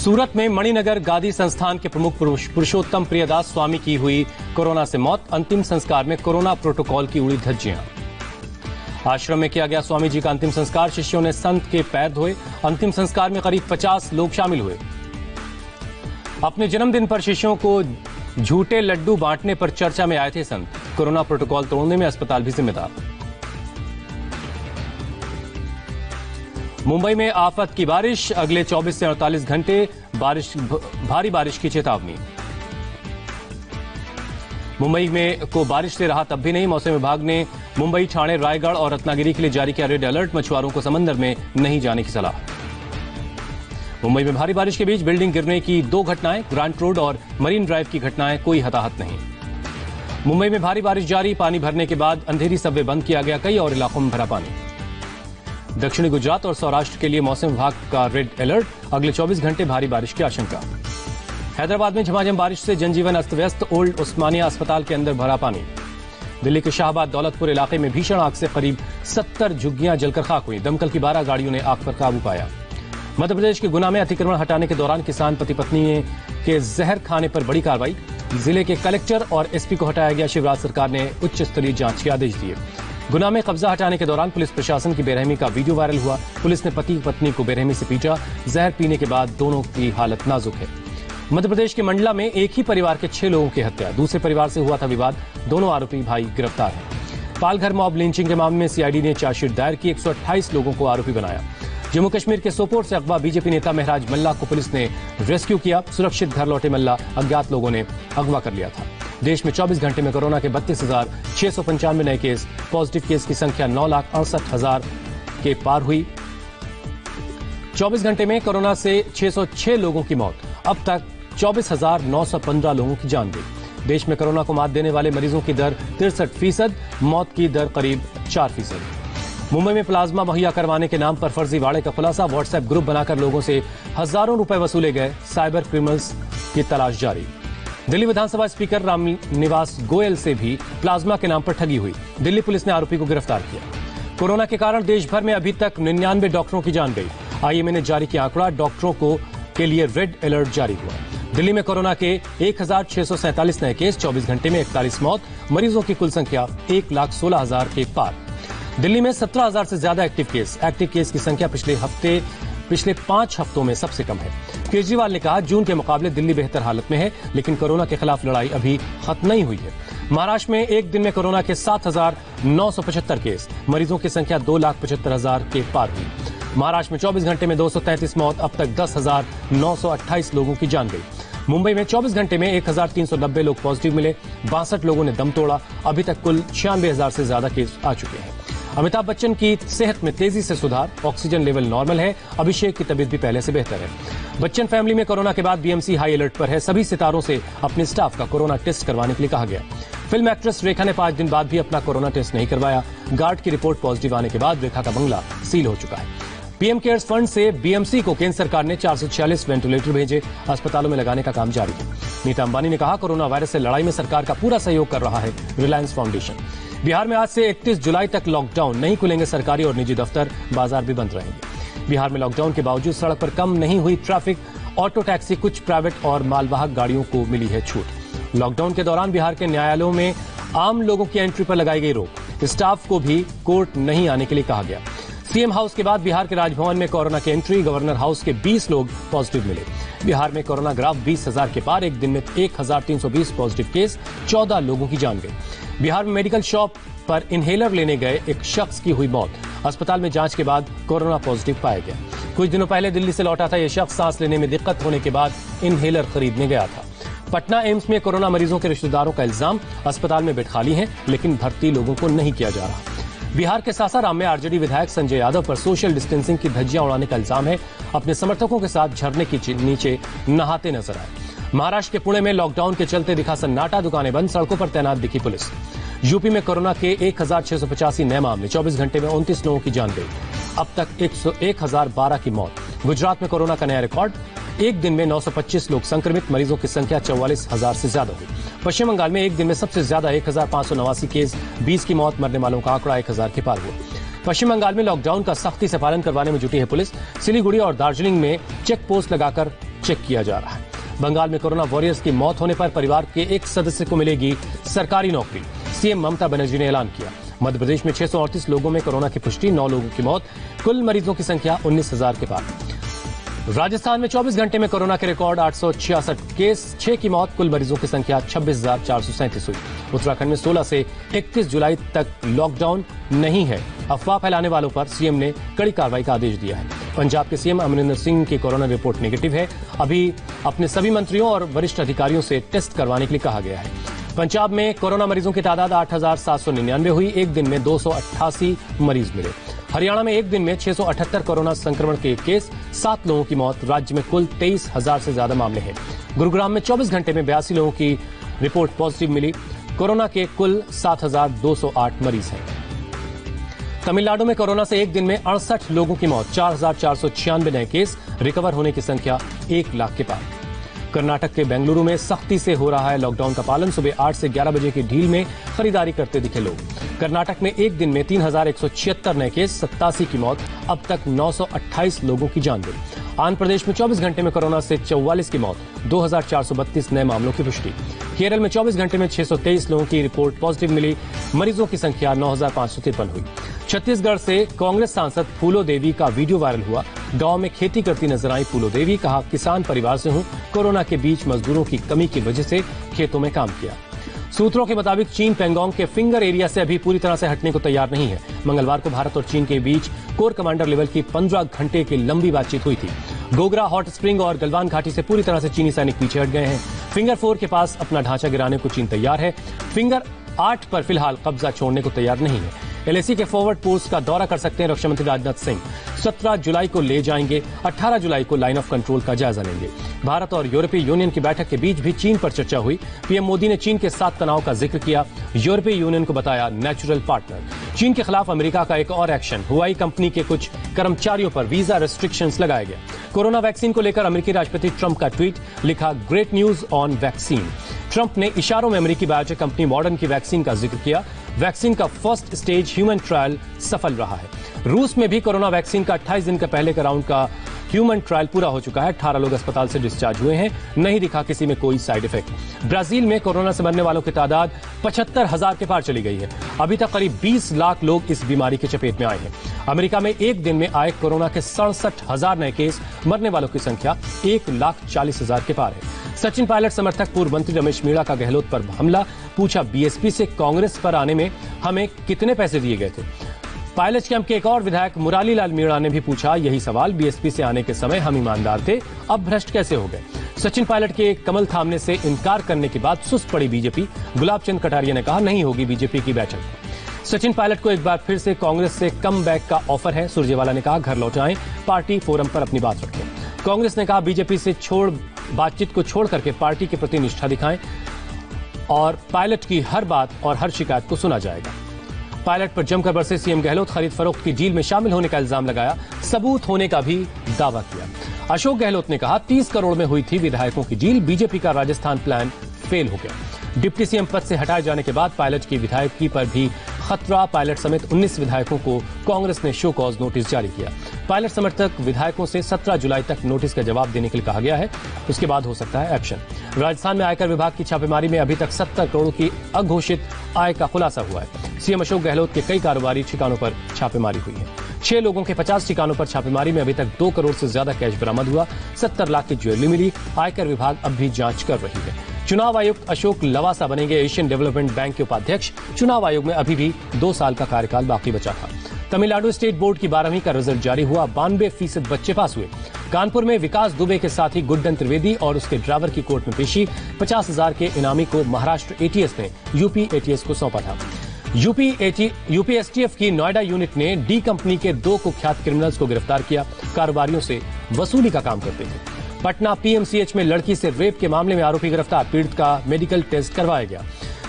सूरत में मणिनगर गादी संस्थान के प्रमुख पुरुषोत्तम प्रियदास स्वामी की हुई कोरोना से मौत। अंतिम संस्कार में कोरोना प्रोटोकॉल की उड़ी धज्जियां। आश्रम में किया गया स्वामी जी का अंतिम संस्कार। शिष्यों ने संत के पैर धोए। अंतिम संस्कार में करीब 50 लोग शामिल हुए। अपने जन्मदिन पर शिष्यों को झूठे लड्डू बांटने पर चर्चा में आए थे संत। कोरोना प्रोटोकॉल तोड़ने में अस्पताल भी जिम्मेदार। मुंबई में आफत की बारिश। अगले 24 से 48 घंटे भारी बारिश की चेतावनी। मुंबई में को बारिश से राहत अब भी नहीं। मौसम विभाग ने मुंबई, ठाणे, रायगढ़ और रत्नागिरी के लिए जारी किया रेड अलर्ट। मछुआरों को समंदर में नहीं जाने की सलाह। मुंबई में भारी बारिश के बीच बिल्डिंग गिरने की 2 घटनाएं। ग्रांट रोड और मरीन ड्राइव की घटनाएं, कोई हताहत नहीं। मुंबई में भारी बारिश जारी। पानी भरने के बाद अंधेरी सबवे बंद किया गया। कई और इलाकों में भरा पानी। दक्षिणी गुजरात और सौराष्ट्र के लिए मौसम विभाग का रेड अलर्ट। अगले 24 घंटे भारी बारिश की आशंका। हैदराबाद में झमाझम बारिश से जनजीवन अस्त व्यस्त। ओल्ड उस्मानिया अस्पताल के अंदर भरा पानी। दिल्ली के शाहबाद दौलतपुर इलाके में भीषण आग से करीब 70 झुग्गियां जलकर खाक हुई। दमकल की 12 गाड़ियों ने आग पर काबू पाया। मध्य प्रदेश के गुना में अतिक्रमण हटाने के दौरान किसान पति पत्नी के जहर खाने पर बड़ी कार्रवाई। जिले के कलेक्टर और एसपी को हटाया गया। शिवराज सरकार ने उच्च स्तरीय जांच के आदेश दिए। गुना में कब्जा हटाने के दौरान पुलिस प्रशासन की बेरहमी का वीडियो वायरल हुआ। पुलिस ने पति पत्नी को बेरहमी से पीटा। जहर पीने के बाद दोनों की हालत नाजुक है। मध्य प्रदेश के मंडला में एक ही परिवार के 6 लोगों की हत्या। दूसरे परिवार से हुआ था विवाद। दोनों आरोपी भाई गिरफ्तार हैं। पालघर मॉब लिंचिंग के मामले में सीआईडी ने चार्जशीट दायर की। 128 लोगों को आरोपी बनाया। जम्मू कश्मीर के सोपोर से अगवा बीजेपी नेता महराज मल्ला को पुलिस ने रेस्क्यू किया। सुरक्षित घर लौटे मल्ला अज्ञात लोगों ने अगवा कर लिया था। देश में 24 घंटे में कोरोना के 32,695 नए केस। पॉजिटिव केस की संख्या 9,68,000 के पार हुई। 24 घंटे में कोरोना से 606 लोगों की मौत। अब तक 24,915 लोगों की जान गई। देश में कोरोना को मात देने वाले मरीजों की दर 63%। मौत की दर करीब 4%। मुंबई में प्लाज्मा मुहैया करवाने के नाम पर फर्जीवाड़े का खुलासा। व्हाट्सएप ग्रुप बनाकर लोगों से हजारों रुपए वसूले गए। साइबर क्रिमिनल्स की तलाश जारी। दिल्ली विधानसभा स्पीकर रामनिवास गोयल से भी प्लाज्मा के नाम पर ठगी हुई। दिल्ली पुलिस ने आरोपी को गिरफ्तार किया। कोरोना के कारण देश भर में अभी तक 99 डॉक्टरों की जान गई। आईएमए ने जारी किया आंकड़ा। डॉक्टरों के लिए रेड अलर्ट जारी हुआ। दिल्ली में कोरोना के 1,647 नए केस। 24 घंटे में 41 मौत। मरीजों की कुल संख्या 1,16,000 के पार। दिल्ली में 17,000 से ज्यादा एक्टिव केस। एक्टिव केस की संख्या पिछले 5 हफ्तों में सबसे कम है। केजरीवाल ने कहा जून के मुकाबले दिल्ली बेहतर हालत में है, लेकिन कोरोना के खिलाफ लड़ाई अभी खत्म नहीं हुई है। महाराष्ट्र में एक दिन में कोरोना के 7,975 केस। मरीजों की संख्या 2,75,000 के पार हुई। महाराष्ट्र में 24 घंटे में 233 मौत। अब तक 10,928 लोगों की जान गई। मुंबई में 24 घंटे में 1,390 लोग पॉजिटिव मिले। 62 लोगों ने दम तोड़ा। अभी तक कुल 96,000 से ज्यादा केस आ चुके हैं। अमिताभ बच्चन की सेहत में तेजी से सुधार। ऑक्सीजन लेवल नॉर्मल है। अभिषेक की तबीयत भी पहले से बेहतर है। बच्चन फैमिली में कोरोना के बाद बीएमसी हाई अलर्ट पर है। सभी सितारों से अपने स्टाफ का कोरोना टेस्ट करवाने के लिए कहा गया। फिल्म एक्ट्रेस रेखा ने 5 दिन बाद भी अपना कोरोना टेस्ट नहीं करवाया। गार्ड की रिपोर्ट पॉजिटिव आने के बाद रेखा का बंगला सील हो चुका है। पीएम केयर्स फंड से बीएमसी को केंद्र सरकार ने 446 वेंटिलेटर भेजे। अस्पतालों में लगाने का काम जारी है। नीता अंबानी ने कहा कोरोना वायरस से लड़ाई में सरकार का पूरा सहयोग कर रहा है रिलायंस फाउंडेशन। बिहार में आज से 31 जुलाई तक लॉकडाउन। नहीं खुलेंगे सरकारी और निजी दफ्तर। बाजार भी बंद रहेंगे। बिहार में लॉकडाउन के बावजूद सड़क पर कम नहीं हुई ट्रैफिक। ऑटो टैक्सी, कुछ प्राइवेट और मालवाहक गाड़ियों को मिली है छूट। लॉकडाउन के दौरान बिहार के न्यायालयों में आम लोगों की एंट्री पर लगाई गई रोक। स्टाफ को भी कोर्ट नहीं आने के लिए कहा गया। सीएम हाउस के बाद बिहार के राजभवन में कोरोना की एंट्री। गवर्नर हाउस के 20 लोग पॉजिटिव मिले। बिहार में कोरोना ग्राफ 20,000 के पार। एक दिन में 1,320 पॉजिटिव केस। 14 लोगों की जान गई। बिहार में मेडिकल शॉप पर इनहेलर लेने गए एक शख्स की हुई मौत। अस्पताल में जांच के बाद कोरोना पॉजिटिव पाया गया। कुछ दिनों पहले दिल्ली से लौटा था यह शख्स। सांस लेने में दिक्कत होने के बाद इनहेलर खरीदने गया था। पटना एम्स में कोरोना मरीजों के रिश्तेदारों का इल्जाम। अस्पताल में बेड खाली हैं, लेकिन भर्ती लोगों को नहीं किया जा रहा। बिहार के सासाराम में आरजेडी विधायक संजय यादव पर सोशल डिस्टेंसिंग की धज्जियां उड़ाने का इल्जाम है। अपने समर्थकों के साथ झरने के नीचे नहाते नजर आए। महाराष्ट्र के पुणे में लॉकडाउन के चलते दिखा सन्नाटा। दुकानें बंद। सड़कों पर तैनात दिखी पुलिस। यूपी में कोरोना के 1,685 नए मामले। 24 घंटे में 29 लोगों की जान गई। अब तक 1,012 की मौत। गुजरात में कोरोना का नया रिकॉर्ड। एक दिन में 925 लोग संक्रमित। मरीजों की संख्या 44,000 से ज्यादा हुई। पश्चिम बंगाल में एक दिन में सबसे ज्यादा 1,589 केस। 20 की मौत। मरने वालों का आंकड़ा 1,000 के पार हुआ। पश्चिम बंगाल में लॉकडाउन का सख्ती से पालन करवाने में जुटी है पुलिस। सिलीगुड़ी और दार्जिलिंग में चेक पोस्ट लगाकर चेक किया जा रहा है। बंगाल में कोरोना वॉरियर्स की मौत होने पर परिवार के एक सदस्य को मिलेगी सरकारी नौकरी, सीएम ममता बनर्जी ने ऐलान किया। मध्य प्रदेश में 638 लोगों में कोरोना की पुष्टि, 9 लोगों की मौत, कुल मरीजों की संख्या 19,000 के पार। राजस्थान में 24 घंटे में कोरोना के रिकॉर्ड 866 केस, 6 की मौत, कुल मरीजों की संख्या 26,437 हुई। उत्तराखंड में 16 से 31 जुलाई तक लॉकडाउन नहीं है। अफवाह फैलाने वालों पर सीएम ने कड़ी कार्रवाई का आदेश दिया है। पंजाब के सीएम अमरिंदर सिंह की कोरोना रिपोर्ट नेगेटिव है। अभी अपने सभी मंत्रियों और वरिष्ठ अधिकारियों से टेस्ट करवाने के लिए कहा गया है। पंजाब में कोरोना मरीजों की तादाद 8,799 हुई। एक दिन में 288 मरीज मिले। हरियाणा में एक दिन में 678 कोरोना संक्रमण के केस, 7 लोगों की मौत। राज्य में कुल 23,000 से ज्यादा मामले हैं। गुरुग्राम में 24 घंटे में 82 लोगों की रिपोर्ट पॉजिटिव मिली। कोरोना के कुल 7,208 मरीज हैं। तमिलनाडु में कोरोना से एक दिन में 68 लोगों की मौत, 4,496 नए केस, रिकवर होने की संख्या 1 लाख के पार। कर्नाटक के बेंगलुरु में सख्ती से हो रहा है लॉकडाउन का पालन। सुबह 8 से 11 बजे की ढील में खरीदारी करते दिखे लोग। कर्नाटक में एक दिन में 3,176 नए केस, 87 की मौत। अब तक 928 लोगों की जान गई। आंध्र प्रदेश में 24 घंटे में कोरोना से 44 की मौत, 2,432 नए मामलों की पुष्टि। केरल में 24 घंटे में 623 लोगों की रिपोर्ट पॉजिटिव मिली। मरीजों की संख्या 9,553 हुई। छत्तीसगढ़ से कांग्रेस सांसद फूलो देवी का वीडियो वायरल हुआ। गांव में खेती करती नजर आई फूलो देवी। कहा, किसान परिवार से हूं, कोरोना के बीच मजदूरों की कमी की वजह से खेतों में काम किया। सूत्रों के मुताबिक चीन पेंगोंग के फिंगर एरिया से अभी पूरी तरह से हटने को तैयार नहीं है। मंगलवार को भारत और चीन के बीच कोर कमांडर लेवल की 15 घंटे की लंबी बातचीत हुई थी। गोगरा, हॉट स्प्रिंग और गलवान घाटी से पूरी तरह से चीनी सैनिक पीछे हट गए हैं। फिंगर 4 के पास अपना ढांचा गिराने को चीन तैयार है। फिंगर 8 पर फिलहाल कब्जा छोड़ने को तैयार नहीं है। एलएसी के फॉरवर्ड पोस्ट का दौरा कर सकते हैं रक्षा मंत्री राजनाथ सिंह। 17 जुलाई को ले जाएंगे। 18 जुलाई को लाइन ऑफ कंट्रोल का जायजा लेंगे। भारत और यूरोपीय यूनियन की बैठक के बीच भी चीन पर चर्चा हुई। पीएम मोदी ने चीन के साथ तनाव का जिक्र किया। यूरोपीय यूनियन को बताया नेचुरल पार्टनर। चीन के खिलाफ अमेरिका का एक और एक्शन। हुआई कंपनी के कुछ कर्मचारियों पर वीजा रेस्ट्रिक्शंस लगाए गए। कोरोना वैक्सीन को लेकर अमेरिकी राष्ट्रपति ट्रंप का ट्वीट, लिखा, great news on vaccine. Trump ने इशारों में अमेरिकी बायोटेक कंपनी मॉडर्न की वैक्सीन का जिक्र किया। वैक्सीन का फर्स्ट स्टेज ह्यूमन ट्रायल सफल रहा है। रूस में भी कोरोना वैक्सीन का 28 दिन का पहले का राउंड का ह्यूमन ट्रायल पूरा हो चुका है। 18 लोग अस्पताल से डिस्चार्ज हुए हैं। नहीं दिखा किसी में कोई साइड इफेक्ट। ब्राजील में कोरोना से मरने वालों की तादाद 75,000 के पार चली गई है। अभी तक करीब 20 लाख लोग इस बीमारी की चपेट में आए हैं। अमेरिका में एक दिन में आए कोरोना के 67,000 नए केस, मरने वालों की संख्या 1,40,000 के पार है। सचिन पायलट समर्थक पूर्व मंत्री रमेश मीणा का गहलोत पर हमला। पूछा, बीएसपी से कांग्रेस पर आने में हमें कितने पैसे दिए गए थे। पायलट कैंप के एक और विधायक मुरारी लाल मीणा ने भी पूछा यही सवाल। बीएसपी से आने के समय हम ईमानदार थे, अब भ्रष्ट कैसे हो गए। सचिन पायलट के कमल थामने से इनकार करने के बाद सुस्त पड़ी बीजेपी। गुलाब चंद कटारिया ने कहा, नहीं होगी बीजेपी की बैठक। सचिन पायलट को एक बार फिर से कांग्रेस से कम बैक का ऑफर है। सुरजेवाला ने कहा, घर लौट आएं, पार्टी फोरम पर अपनी बात रखें। कांग्रेस ने कहा, बीजेपी से बातचीत को छोड़ करके पार्टी के प्रति निष्ठा दिखाएं और पायलट की हर बात और हर शिकायत को सुना जाएगा। पायलट पर जमकर बरसे सीएम गहलोत। खरीद फरोख्त की डील में शामिल होने का इल्जाम लगाया, सबूत होने का भी दावा किया। अशोक गहलोत ने कहा, 30 करोड़ में हुई थी विधायकों की डील, बीजेपी का राजस्थान प्लान फेल हो गया। डिप्टी सीएम पद से हटाए जाने के बाद पायलट की विधायकी पर भी खतरा। पायलट समेत 19 विधायकों को कांग्रेस ने शो कॉज नोटिस जारी किया। पायलट समर्थक विधायकों से 17 जुलाई तक नोटिस का जवाब देने के लिए कहा गया है। उसके बाद हो सकता है एक्शन। राजस्थान में आयकर विभाग की छापेमारी में अभी तक 70 करोड़ की अघोषित आय का खुलासा हुआ है। सीएम अशोक गहलोत के कई कारोबारी ठिकानों पर छापेमारी हुई है। 6 लोगों के 50 ठिकानों पर छापेमारी में अभी तक 2 करोड़ से ज्यादा कैश बरामद हुआ। 70 लाख की ज्वेलरी मिली। आयकर विभाग अब भी जांच कर रही है। चुनाव आयुक्त अशोक लवासा बनेंगे एशियन डेवलपमेंट बैंक के उपाध्यक्ष। चुनाव आयोग में अभी भी 2 साल का कार्यकाल बाकी बचा था। तमिलनाडु स्टेट बोर्ड की 12वीं का रिजल्ट जारी हुआ। 92% बच्चे पास हुए। कानपुर में विकास दुबे के साथी गुड्डन त्रिवेदी और उसके ड्राइवर की कोर्ट में पेशी। 50,000 के इनामी को महाराष्ट्र एटीएस ने यूपी एटीएस को सौंपा था। यूपी एसटीएफ की नोएडा यूनिट ने डी कंपनी के 2 कुख्यात क्रिमिनल्स को गिरफ्तार किया। कारोबारियों से वसूली का काम करते थे। पटना पीएमसीएच में लड़की से रेप के मामले में आरोपी गिरफ्तार। पीड़ित का मेडिकल टेस्ट करवाया गया।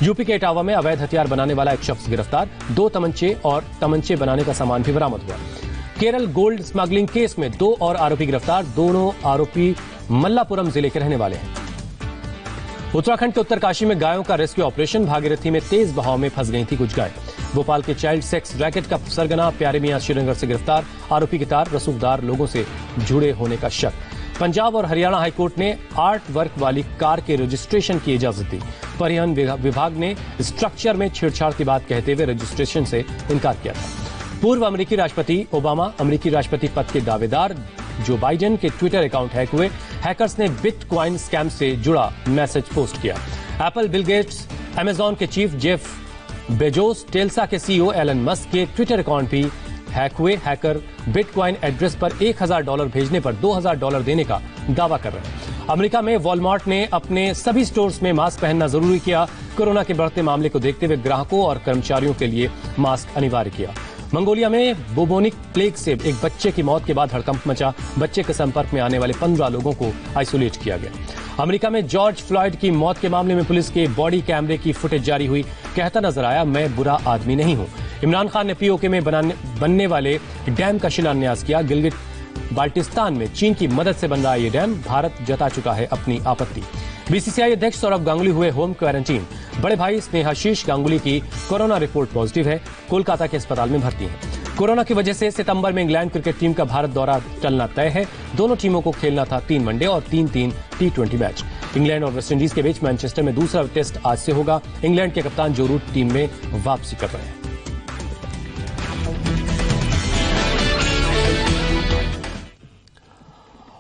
यूपी के इटावा में अवैध हथियार बनाने वाला एक शख्स गिरफ्तार। 2 तमंचे और तमंचे बनाने का सामान भी बरामद हुआ। केरल गोल्ड स्मगलिंग केस में 2 और आरोपी गिरफ्तार। दोनों आरोपी मल्लापुरम जिले के रहने वाले हैं। उत्तराखंड के उत्तरकाशी में गायों का रेस्क्यू ऑपरेशन। भागीरथी में तेज बहाव में फंस गई थी कुछ गाय। भोपाल के चाइल्ड सेक्स रैकेट का सरगना प्यारे मियां श्रीनगर से गिरफ्तार। आरोपी के तार रसूखदार लोगों से जुड़े होने का शक। पंजाब और हरियाणा हाईकोर्ट ने 8 वर्ग वाली कार के रजिस्ट्रेशन की इजाजत दी। परिवहन विभाग ने स्ट्रक्चर में छेड़छाड़ की बात कहते हुए रजिस्ट्रेशन से इनकार किया था। पूर्व अमेरिकी राष्ट्रपति ओबामा अमेरिकी राष्ट्रपति पद के दावेदार जो बाइडेन के ट्विटर अकाउंट हैक हुए। हैकर्स ने बिटकॉइन स्कैम से जुड़ा मैसेज पोस्ट किया। एप्पल, बिल गेट्स, अमेजॉन के चीफ जेफ बेजोस, टेल्सा के सीईओ एलन मस्क के ट्विटर अकाउंट भी हैक हुए। हैकर बिटकॉइन एड्रेस पर $1000 भेजने पर $2000 देने का दावा कर रहे हैं। अमेरिका में वॉलमार्ट ने अपने सभी स्टोर्स में मास्क पहनना जरूरी किया। कोरोना के बढ़ते मामले को देखते हुए ग्राहकों और कर्मचारियों के लिए मास्क अनिवार्य किया। मंगोलिया में बुबोनिक प्लेग से एक बच्चे की मौत के बाद हड़कंप मचा। बच्चे के संपर्क में आने वाले 15 लोगों को आइसोलेट किया गया। अमेरिका में जॉर्ज फ्लॉयड की मौत के मामले में पुलिस के बॉडी कैमरे की फुटेज जारी हुई। कहता नजर आया, मैं बुरा आदमी नहीं हूं। इमरान खान ने पीओके में बनने वाले डैम का शिलान्यास किया। गिलगिट बाल्टिस्तान में चीन की मदद से बन रहा ये डैम। भारत जता चुका है अपनी आपत्ति। बीसीसीआई अध्यक्ष सौरव गांगुली हुए होम क्वारंटीन। बड़े भाई स्नेहाशीष गांगुली की कोरोना रिपोर्ट पॉजिटिव है। कोलकाता के अस्पताल में भर्ती हैं। कोरोना की वजह से सितंबर में इंग्लैंड क्रिकेट टीम का भारत दौरा टलना तय है। दोनों टीमों को खेलना था 3 वनडे और 3-3 T20 मैच। इंग्लैंड और वेस्टइंडीज के बीच मैनचेस्टर में दूसरा टेस्ट आज से होगा। इंग्लैंड के कप्तान जो रूट टीम में वापसी कर रहे हैं।